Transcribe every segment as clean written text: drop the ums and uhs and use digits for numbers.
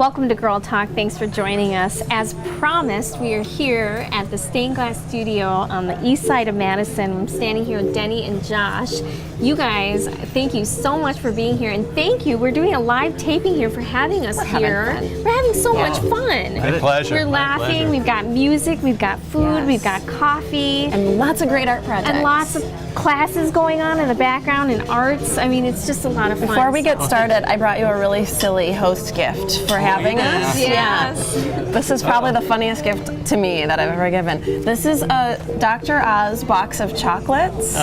Welcome to Girl Talk. Thanks for joining us. As promised, we are here at the Stained Glass Studio on the east side of Madison. I'm standing here with Denny and Josh. You guys, thank you so much for being here, and thank you. We're doing a live taping here for having us here. We're having so much fun. My pleasure. We're laughing. We've got music. We've got food. We've got coffee. And lots of great art projects. And lots of classes going on in the background and arts. I mean, it's just a lot of fun. Before we get started, I brought you a really silly host gift for having us. Yes. This is probably the funniest gift to me that I've ever given. This is a Dr. Oz box of chocolates.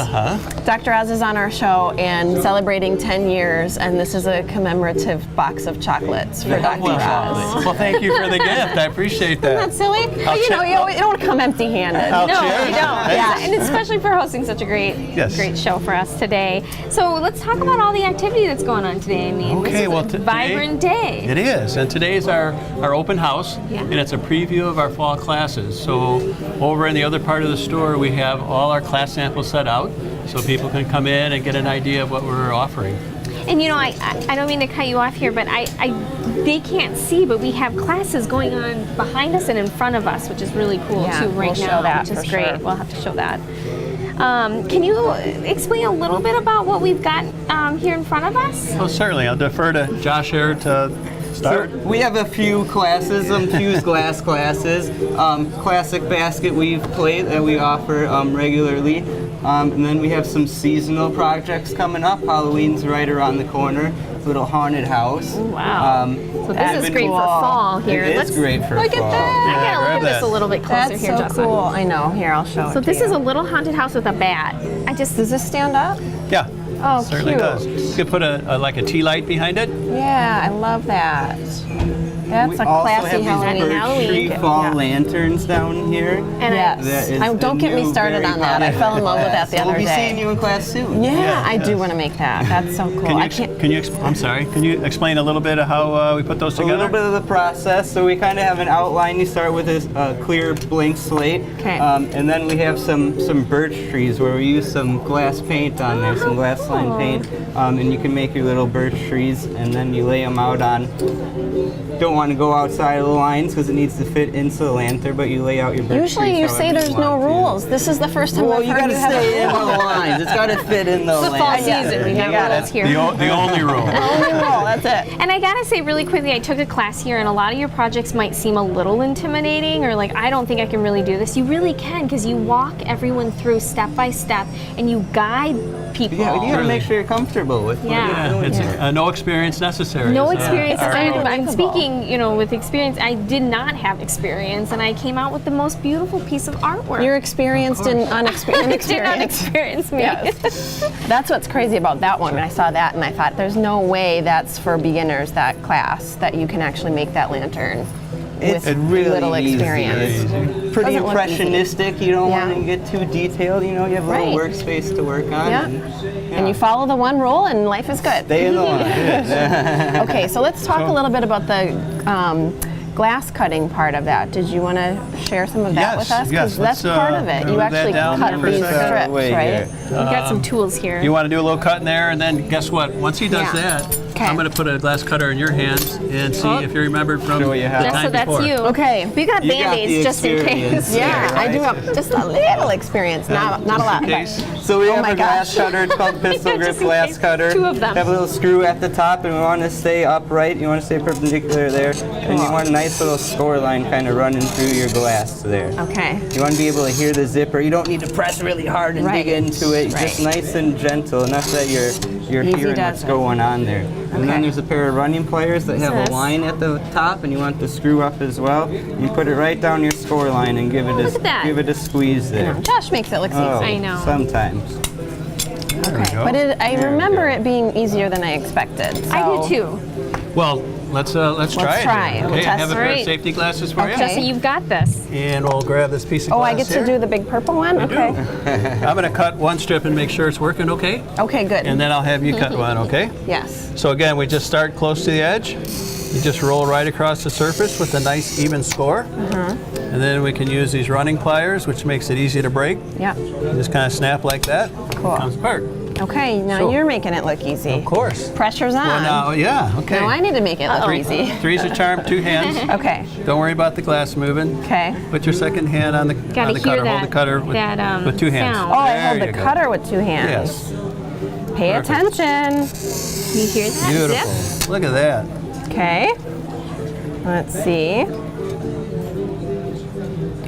Dr. Oz is on our show and celebrating 10 years, and this is a commemorative box of chocolates for Dr. Oz. Well, thank you for the gift. I appreciate that. Isn't that silly? You know, you don't want to come empty-handed. I'll No, cheers. you don't. Yeah. And especially for hosting such a great show for us today. So let's talk about all the activity that's going on today. I mean, Okay, this is well, a today, vibrant day. It is, and today's our open house, and it's a preview of our fall classes. So over in the other part of the store, we have all our class samples set out, so people can come in and get an idea of what we're offering. And you know, I don't mean to cut you off here, but they can't see, but we have classes going on behind us and in front of us, which is really cool too right we'll now, show that which is for great. sure. We'll have to show that. Can you explain a little bit about what we've got here in front of us? Well, certainly. I'll defer to Josh here to start. We have a few classes, fused glass classes, classic basket weave plate that we offer regularly, and then we have some seasonal projects coming up. Halloween's right around the corner. Little haunted house. Wow. So this is great for fall here. It's great for fall. Look at that. I gotta look at this a little bit closer That's here, so Justin. cool. I know. Here, I'll show it So to this you. is a little haunted house with a bat. Does this stand up? Yeah. Oh, Certainly cute. does. You could put like a tea light behind it. Yeah, I love that. That's We a also classy have these Halloween. birch tree fall lanterns down here. And Yes. That is Don't the get me new, started very on that. I popular fell in love with that the class. other We'll be day. seeing you in class soon. Yeah, I do want to make that. That's so cool. I can't. Can you? I'm sorry. Can you explain a little bit of how we put those A together? little bit of the process. So we kind of have an outline. You start with a clear blank slate, Okay. and then we have some birch trees where we use some glass paint on there, some glass line paint, and you can make your little birch trees, and then you lay them out on. Don't want to go outside of the lines because it needs to fit into the lantern, but you lay out your birch Usually trees you say however there's no want to. rules. This is the first time Well, I've you heard got to you have stay in a the rule. lines. It's got to fit in the the fall lantern. season. We have rules here. The only rule. Only rule, that's it. And I gotta say really quickly, I took a class here, and a lot of your projects might seem a little intimidating or like, I don't think I can really do this. You really can, because you walk everyone through step by step and you guide people. Yeah, you got to make sure you're comfortable with what Yeah. you're doing. It's no experience necessary. No It's, experience. our- I'm speaking, with experience. I did not have experience, and I came out with the most beautiful piece of artwork. You're experienced in did not inexperience. experience me. Yes. That's what's crazy about that one. I saw that and I thought, there's no way that's for beginners, that class, that you can actually make that lantern with really little easy. experience. Pretty Doesn't look impressionistic. You don't Yeah. want to get too detailed. You have a little Right. workspace to work on. Yeah. And you follow the one rule and life is good. Stay in the line. Okay, so let's talk a little bit about the glass cutting part of that. Did you want to share some of that with us? Yes, that's let's, part of it. You move that actually down cut there for a these second. strips, Way right? here. We've got some tools here. You want to do a little cut in there, and then guess what? Once he does Yeah. that, Okay. I'm going to put a glass cutter in your hands and see if you remembered from Show you the how. time So that's before. you. Okay. We got You got band-aids the just in experience. case. Yeah, I do have just a little experience, not a lot. In case. So we Oh have my a glass gosh. cutter. It's called pistol grip Just in glass case. cutter. Two of them. Have a little screw at the top, and we want to stay upright. You want to stay perpendicular there, and you want a nice little score line kind of running through your glass there. Okay. You want to be able to hear the zipper. You don't need to press really hard and Right. dig into it. Right. Just nice and gentle, enough that you're Easy hearing does what's it. going on there. And Okay. then there's a pair of running pliers that have this? a line at the top, and you want the screw up as well. You put it right down your score line and give it look at that. give it a squeeze there. Josh makes it look easy. Oh, I know. Sometimes. There we go. But I There we remember go. it being easier than I expected. I so- do too. Well, let's try it. try here. it. We'll Okay, I test have a it. pair of Right. safety glasses for Justin, you. you've got this. And we'll grab this piece of Oh, glass I get here. to do the big purple one? Okay. I'm going to cut one strip and make sure it's working okay. Okay, good. And then I'll have you cut one, okay? Yes. So again, we just start close to the edge. You just roll right across the surface with a nice even score. And then we can use these running pliers, which makes it easy to break. Yeah. Just kind of snap like that. Cool. Comes apart. Okay, now So- you're making it look easy. Of course. Pressure's on. Well, now, yeah, okay. Now I need to make it look easy. Three's a charm, 2 hands. Okay. Don't worry about the glass moving. Okay. Put your second hand on the, Gotta on the hear cutter. Hold that- the cutter with, that, with 2 hands. sound. Oh, I There hold you the go. cutter with 2 hands. Yes. Pay Perfect. attention. You hear that Beautiful. zip? Look at that. Okay. Let's see.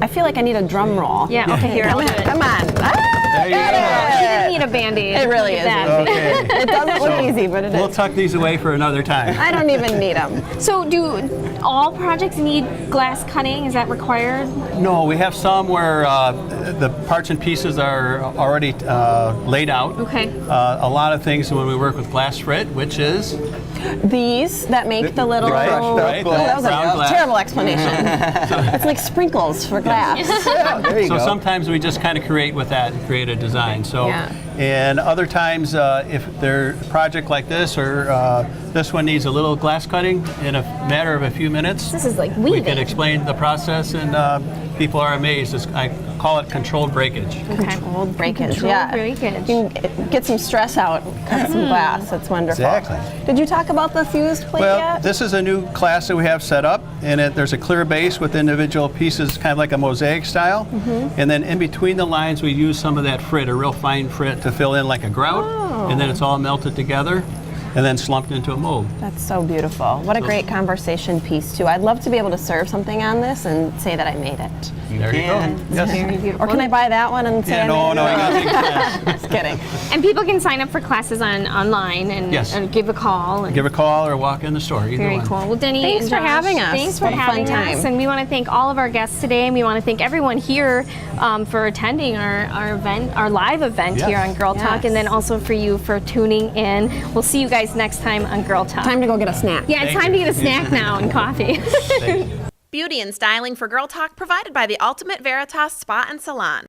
I feel like I need a drum roll. Yeah, okay, here, I'll Come do on. it. Come on. Ah, There you got go. it. You didn't need a Band-Aid. It really Look at is. that. Okay. It doesn't look easy, but it We'll is. tuck these away for another time. I don't even need them. So do all projects need glass cutting? Is that required? No, we have some where the parts and pieces are already laid out. Okay. A lot of things when we work with glass frit, which is These that make the little. right, crushed up right, glass. That was brown a glass. terrible explanation. It's like sprinkles for glass. There you So go. sometimes we just kind of create with that and create a design. So, Yeah. and other times if they're a project like this or this one needs a little glass cutting in a matter of a few minutes, This is like we weaving. can explain the process and people are amazed. I call it controlled breakage. Controlled breakage. Controlled Yeah. breakage. You can get some stress out, cut some glass. That's wonderful. Exactly. Did you talk about the fused plate Well, yet? this is a new class that we have set up, and there's a clear base with individual pieces, kind of like a mosaic style. Mm-hmm. And then in between the lines, we use some of that frit, a real fine frit, to fill in like a grout. Oh. And then it's all melted together and then slumped into a mold. That's so beautiful. What a great conversation piece, too. I'd love to be able to serve something on this and say that I made it. There you can. go. Yes. Very beautiful. Or can I buy that one and say Yeah, I no, made no, it? I got to take class. Just kidding. And people can sign up for classes online and, Yes. and give a call. And Give a call or walk in the store. Either very one. cool. Well, Denny Thanks and for Josh, having us. Thanks for What a fun having time. us. And we want to thank all of our guests today, and we want to thank everyone here for attending our event, our live event Yes. here on Girl Talk, Yes. and then also for you for tuning in. We'll see you guys next time on Girl Talk. Time to go get a snack. Yeah, it's Thank time to you. get a snack now and coffee. Thank you. Beauty and styling for Girl Talk provided by the Ultimate Veritas Spa and Salon.